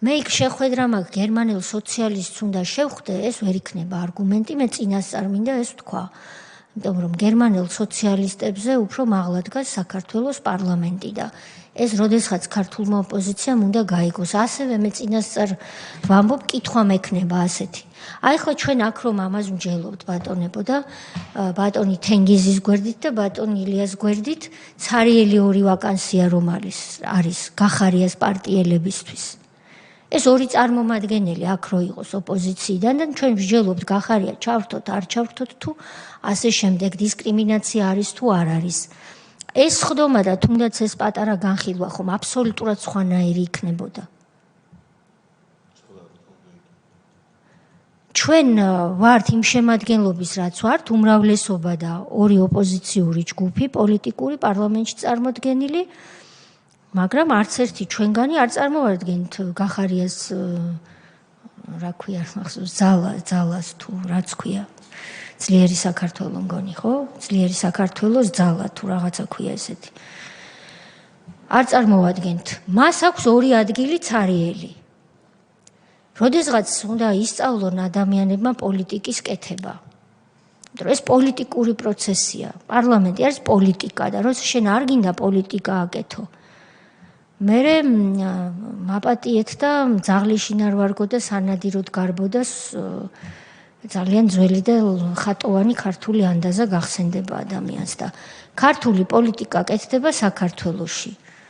მე იქ შეხვედრა მაქვს გერმანელ სოციალისტს უნდა შევხვდე, ეს ვერ იქნება არგუმენტი, მე წინასწარ მინდა ეს თქვა. იმიტომ რომ გერმანელ სოციალისტებზე უფრო მაღლა დგას საქართველოს პარლამენტი და ეს როდესაც ქართულმა ოპოზიციამ უნდა გაიგოს. ასევე მე წინასწარ ვამბობ, კითხვა მექნება ასეთი. აი ხო ჩვენ აქ რომ ამას ვმჯელობთ ბატონებო და ბატონი თენგიზის გვერდით და ბატონი ილიას გვერდით ცარიელი ორი ვაკანსია რომ არის გახარიას პარტიელებისთვის. ეს ორი წარმომადგენელი აქ რო იყოს ოპოზიციიდან და ჩვენ ვსჯელობთ გახარია ჩავრთოთ არ ჩავრთოთ თუ ასე შემდეგ დისკრიმინაცია არის თუ არ არის. ეს ხდომა და თუნდაც ეს პატარა განხილვა ხომ აბსოლუტურად სხვანაირი იქნებოდა. ჩვენ ვართ იმ შემადგენლობის რაც ვართ, უმრავლესობა და ორი ოპოზიციური ჯგუფი პოლიტიკური პარლამენტში წარმოდგენილი, მაგრამ არც ერთი ჩვენგანი არ წარმოვადგენთ გახარიას რა ქვია მახსოვს ძალას თუ რაც ქვია ძლიერი საქართველო მგონი ხო? ძლიერი საქართველოს ძალა თუ რაღაცა ქვია ესეთი. არ წარმოვადგენთ. მას აქვს ორი ადგილი ცარიელი. როდესაც უნდა ისწავლონ ადამიანებმა პოლიტიკის კეთება. ეს პოლიტიკური პროცესია. პარლამენტი არის პოლიტიკა და როცა შენ არ გინდა პოლიტიკა აკეთო. მერე მაპატიეთ და ძაღლიშინ არ ვარგო და სანადიროდ გარბო და ძალიან ძველი და ხატოვანი ქართული ანდაზა გახსენდება ადამიანს და ქართული პოლიტიკა კეთდება საქართველოში.